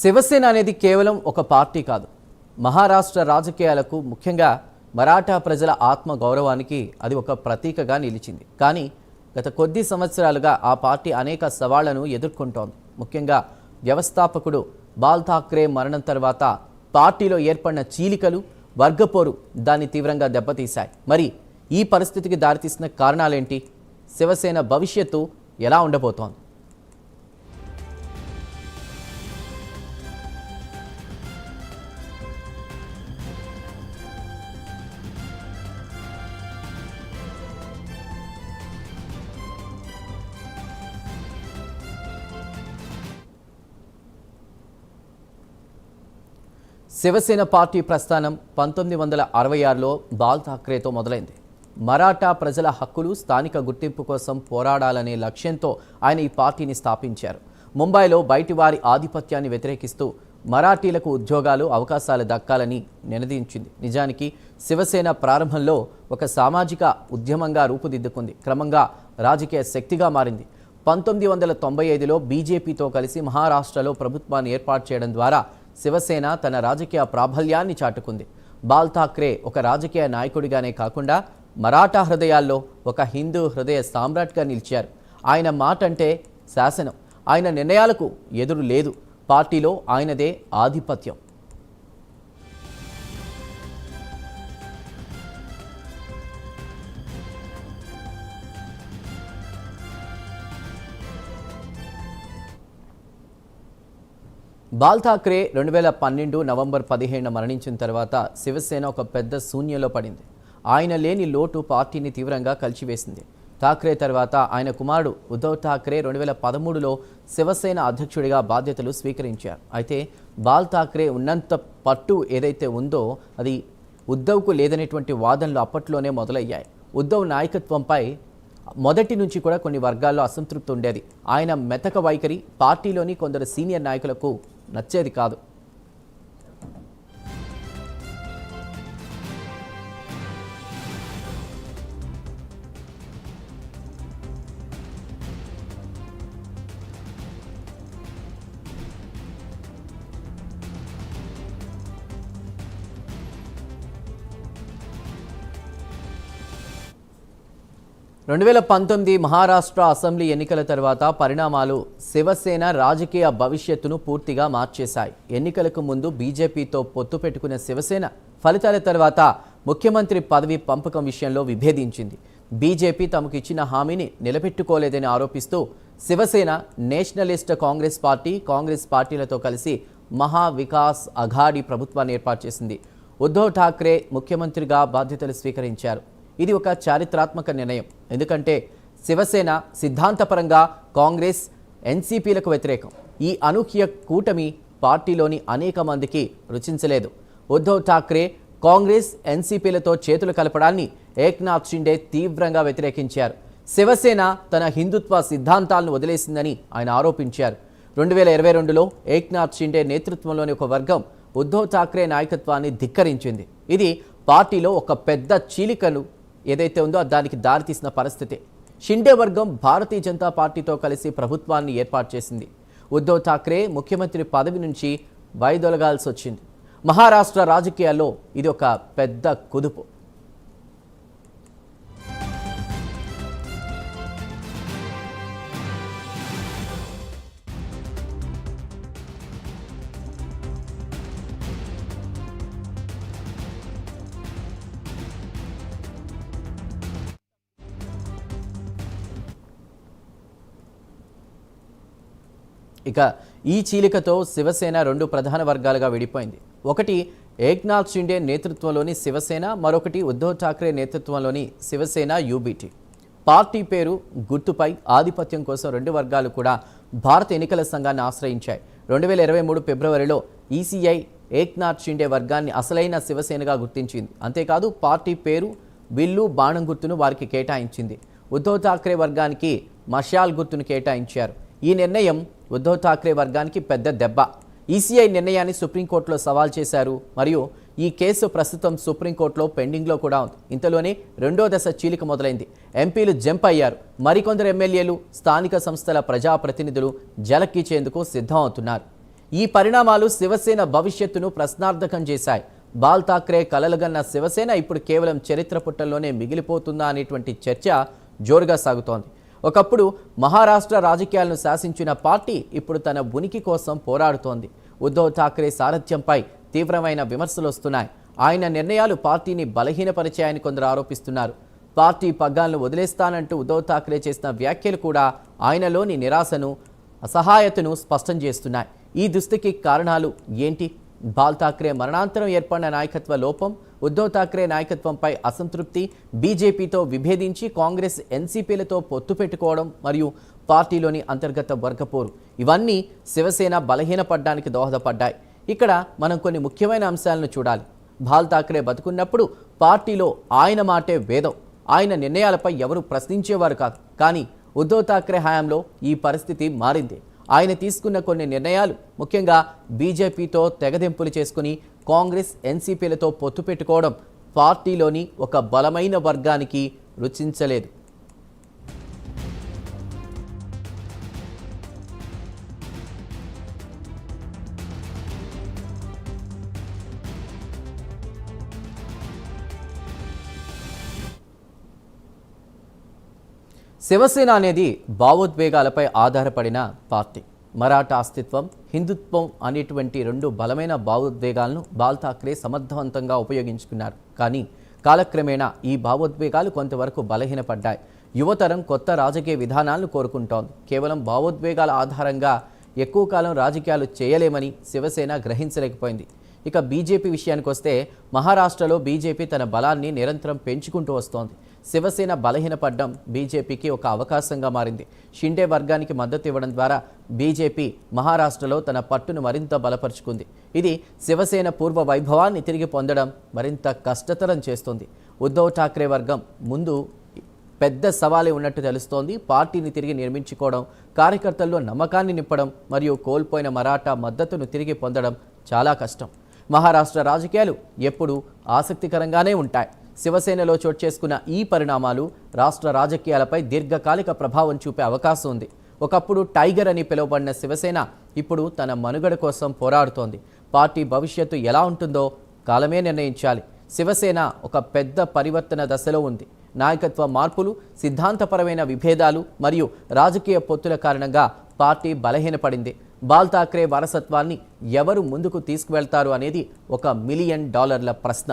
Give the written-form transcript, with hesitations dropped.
శివసేన అనేది కేవలం ఒక పార్టీ కాదు. మహారాష్ట్ర రాజకీయాలకు ముఖ్యంగా మరాఠా ప్రజల ఆత్మ గౌరవానికి అది ఒక ప్రతీకగా నిలిచింది. కానీ గత కొద్ది సంవత్సరాలుగా ఆ పార్టీ అనేక సవాళ్లను ఎదుర్కొంటోంది. ముఖ్యంగా వ్యవస్థాపకుడు బాల్ ఠాక్రే మరణం తర్వాత పార్టీలో ఏర్పడిన చీలికలు, వర్గపోరు దాన్ని తీవ్రంగా దెబ్బతీశాయి. మరి ఈ పరిస్థితికి దారితీసిన కారణాలేంటి? శివసేన భవిష్యత్తు ఎలా ఉండబోతోంది? శివసేన పార్టీ ప్రస్థానం 1966లో బాల్ ఠాక్రేతో మొదలైంది. మరాఠా ప్రజల హక్కులు, స్థానిక గుర్తింపు కోసం పోరాడాలనే లక్ష్యంతో ఆయన ఈ పార్టీని స్థాపించారు. ముంబైలో బయటివారి ఆధిపత్యాన్ని వ్యతిరేకిస్తూ మరాఠీలకు ఉద్యోగాలు, అవకాశాలు దక్కాలని నినదించింది. నిజానికి శివసేన ప్రారంభంలో ఒక సామాజిక ఉద్యమంగా రూపుదిద్దుకుంది. క్రమంగా రాజకీయ శక్తిగా మారింది. 1995లో బీజేపీతో కలిసి మహారాష్ట్రలో ప్రభుత్వాన్ని ఏర్పాటు చేయడం ద్వారా శివసేన తన రాజకీయ ప్రాబల్యాన్ని చాటుకుంది. బాల్ ఠాక్రే ఒక రాజకీయ నాయకుడిగానే కాకుండా మరాఠా హృదయాల్లో ఒక హిందూ హృదయ సామ్రాట్గా నిలిచారు. ఆయన మాట అంటే శాసనం, ఆయన నిర్ణయాలకు ఎదురు లేదు. పార్టీలో ఆయనదే ఆధిపత్యం. బాల్ ఠాక్రే 2012 నవంబర్ 15 మరణించిన తర్వాత శివసేన ఒక పెద్ద శూన్యంలో పడింది. ఆయన లేని లోటు పార్టీని తీవ్రంగా కలిచివేసింది. ఠాక్రే తర్వాత ఆయన కుమారుడు ఉద్ధవ్ ఠాక్రే 2013లో శివసేన అధ్యక్షుడిగా బాధ్యతలు స్వీకరించారు. అయితే బాల్ ఠాక్రే ఉన్నంత పట్టు ఏదైతే ఉందో అది ఉద్ధవ్కు లేదనేటువంటి వాదనలు అప్పట్లోనే మొదలయ్యాయి. ఉద్ధవ్ నాయకత్వంపై మొదటి నుంచి కూడా కొన్ని వర్గాల్లో అసంతృప్తి ఉండేది. ఆయన మెతక వైఖరి పార్టీలోని కొందరు సీనియర్ నాయకులకు నచ్చేది కాదు. రెండు 2019 మహారాష్ట్ర అసెంబ్లీ ఎన్నికల తర్వాత పరిణామాలు శివసేన రాజకీయ భవిష్యత్తును పూర్తిగా మార్చేశాయి. ఎన్నికలకు ముందు బీజేపీతో పొత్తు పెట్టుకున్న శివసేన ఫలితాల తర్వాత ముఖ్యమంత్రి పదవి పంపకం విషయంలో విభేదించింది. బీజేపీ తమకు ఇచ్చిన హామీని నిలబెట్టుకోలేదని ఆరోపిస్తూ శివసేన నేషనలిస్ట్ కాంగ్రెస్ పార్టీలతో కలిసి మహా వికాస్ అఘాడీ ప్రభుత్వాన్ని ఏర్పాటు చేసింది. ఉద్ధవ్ ఠాక్రే ముఖ్యమంత్రిగా బాధ్యతలు స్వీకరించారు. ఇది ఒక చారిత్రాత్మక నిర్ణయం. ఎందుకంటే శివసేన సిద్ధాంతపరంగా కాంగ్రెస్, ఎన్సీపీలకు వ్యతిరేకం. ఈ అనూహ్య కూటమి పార్టీలోని అనేక మందికి రుచించలేదు. ఉద్ధవ్ ఠాక్రే కాంగ్రెస్, ఎన్సీపీలతో చేతులు కలపడాన్ని ఏక్నాథ్ షిండే తీవ్రంగా వ్యతిరేకించారు. శివసేన తన హిందుత్వ సిద్ధాంతాలను వదిలేసిందని ఆయన ఆరోపించారు. 2022లో ఏక్నాథ్ షిండే నేతృత్వంలోని ఒక వర్గం ఉద్ధవ్ ఠాక్రే నాయకత్వాన్ని ధిక్కరించింది. ఇది పార్టీలో ఒక పెద్ద చీలికను ఏదైతే ఉందో దానికి దారితీసిన పరిస్థితి. షిండే వర్గం భారతీయ జనతా పార్టీతో కలిసి ప్రభుత్వాన్ని ఏర్పాటు చేసింది. ఉద్ధవ్ ఠాక్రే ముఖ్యమంత్రి పదవి నుంచి వైదొలగాల్సి వచ్చింది. మహారాష్ట్ర రాజకీయాల్లో ఇది ఒక పెద్ద కుదుపు. ఇక ఈ చీలికతో శివసేన రెండు ప్రధాన వర్గాలుగా విడిపోయింది. ఒకటి ఏక్నాథ్ షిండే నేతృత్వంలోని శివసేన, మరొకటి ఉద్ధవ్ ఠాక్రే నేతృత్వంలోని శివసేన యూబీటీ. పార్టీ పేరు, గుర్తుపై ఆధిపత్యం కోసం రెండు వర్గాలు కూడా భారత ఎన్నికల సంఘాన్ని ఆశ్రయించాయి. 2023 ఫిబ్రవరిలో ఈసీఐ ఏక్నాథ్ షిండే వర్గాన్ని అసలైన శివసేనగా గుర్తించింది. అంతేకాదు పార్టీ పేరు, విల్లు, బాణం గుర్తును వారికి కేటాయించింది. ఉద్ధవ్ ఠాక్రే వర్గానికి మషాల్ గుర్తును కేటాయించారు. ఈ నిర్ణయం ఉద్ధవ్ ఠాక్రే వర్గానికి పెద్ద దెబ్బ. ఈసీఐ నిర్ణయాన్ని సుప్రీంకోర్టులో సవాల్ చేశారు. మరియు ఈ కేసు ప్రస్తుతం సుప్రీంకోర్టులో పెండింగ్లో కూడా ఉంది. ఇంతలోనే రెండో దశ చీలిక మొదలైంది. ఎంపీలు జంప్ అయ్యారు. మరికొందరు ఎమ్మెల్యేలు, స్థానిక సంస్థల ప్రజాప్రతినిధులు జలక్కిచ్చేందుకు సిద్ధం అవుతున్నారు. ఈ పరిణామాలు శివసేన భవిష్యత్తును ప్రశ్నార్థకం చేశాయి. బాల్ ఠాక్రే కలలుగన్న శివసేన ఇప్పుడు కేవలం చరిత్ర పుటల్లోనే మిగిలిపోతుందా అనేటువంటి చర్చ జోరుగా సాగుతోంది. ఒకప్పుడు మహారాష్ట్ర రాజకీయాలను శాసించిన పార్టీ ఇప్పుడు తన ఉనికి కోసం పోరాడుతోంది. ఉద్ధవ్ ఠాక్రే సారథ్యంపై తీవ్రమైన విమర్శలు వస్తున్నాయి. ఆయన నిర్ణయాలు పార్టీని బలహీనపరిచాయని కొందరు ఆరోపిస్తున్నారు. పార్టీ పగ్గాలను వదిలేస్తానంటూ ఉద్ధవ్ ఠాక్రే చేసిన వ్యాఖ్యలు కూడా ఆయనలోని నిరాశను, అసహాయతను స్పష్టం చేస్తున్నాయి. ఈ దుస్థితికి కారణాలు ఏంటి? బాల్ ఠాక్రే మరణాంతరం ఏర్పడిన నాయకత్వ లోపం, ఉద్ధవ్ ఠాక్రే నాయకత్వంపై అసంతృప్తి, బీజేపీతో విభేదించి కాంగ్రెస్ ఎన్సీపీలతో పొత్తు పెట్టుకోవడం మరియు పార్టీలోని అంతర్గత వర్గపోరు, ఇవన్నీ శివసేన బలహీనపడడానికి దోహదపడ్డాయి. ఇక్కడ మనం కొన్ని ముఖ్యమైన అంశాలను చూడాలి. బాల్ ఠాక్రే బతుకున్నప్పుడు పార్టీలో ఆయన మాటే వేదం. ఆయన నిర్ణయాలపై ఎవరు ప్రశ్నించేవారు కాదు. కానీ ఉద్ధవ్ ఠాక్రే హయాంలో ఈ పరిస్థితి మారింది. ఆయన తీసుకున్న కొన్ని నిర్ణయాలు, ముఖ్యంగా బీజేపీతో తెగదెంపులు చేసుకుని కాంగ్రెస్ ఎన్సీపీలతో పొత్తు పెట్టుకోవడం పార్టీలోని ఒక బలమైన వర్గానికి రుచించలేదు. శివసేన అనేది భావోద్వేగాలపై ఆధారపడిన పార్టీ. మరాఠా అస్తిత్వం, హిందుత్వం అనేటువంటి రెండు బలమైన భావోద్వేగాలను బాల్ ఠాక్రే సమర్థవంతంగా ఉపయోగించుకున్నారు. కానీ కాలక్రమేణా ఈ భావోద్వేగాలు కొంతవరకు బలహీనపడ్డాయి. యువతరం కొత్త రాజకీయ విధానాలను కోరుకుంటోంది. కేవలం భావోద్వేగాల ఆధారంగా ఎక్కువ కాలం రాజకీయాలు చేయలేమని శివసేన గ్రహించలేకపోయింది. ఇక బీజేపీ విషయానికి వస్తే, మహారాష్ట్రలో బీజేపీ తన బలాన్ని నిరంతరం పెంచుకుంటూ వస్తోంది. శివసేన బలహీనపడ్డం బీజేపీకి ఒక అవకాశంగా మారింది. షిండే వర్గానికి మద్దతు ఇవ్వడం ద్వారా బీజేపీ మహారాష్ట్రలో తన పట్టును మరింత బలపరుచుకుంది. ఇది శివసేన పూర్వ వైభవాన్ని తిరిగి పొందడం మరింత కష్టతరం చేస్తుంది. ఉద్ధవ్ ఠాక్రే వర్గం ముందు పెద్ద సవాలే ఉన్నట్టు తెలుస్తోంది. పార్టీని తిరిగి నిర్మించుకోవడం, కార్యకర్తల్లో నమ్మకాన్ని నింపడం మరియు కోల్పోయిన మరాఠా మద్దతును తిరిగి పొందడం చాలా కష్టం. మహారాష్ట్ర రాజకీయాలు ఎప్పుడూ ఆసక్తికరంగానే ఉంటాయి. శివసేనలో చోటు చేసుకున్న ఈ పరిణామాలు రాష్ట్ర రాజకీయాలపై దీర్ఘకాలిక ప్రభావం చూపే అవకాశం ఉంది. ఒకప్పుడు టైగర్ అని పిలువబడిన శివసేన ఇప్పుడు తన మనుగడ కోసం పోరాడుతోంది. పార్టీ భవిష్యత్తు ఎలా ఉంటుందో కాలమే నిర్ణయించాలి. శివసేన ఒక పెద్ద పరివర్తన దశలో ఉంది. నాయకత్వ మార్పులు, సిద్ధాంతపరమైన విభేదాలు మరియు రాజకీయ పొత్తుల కారణంగా పార్టీ బలహీనపడింది. బాల్ ఠాక్రే వారసత్వాన్ని ఎవరు ముందుకు తీసుకువెళ్తారు అనేది $1 మిలియన్ ప్రశ్న.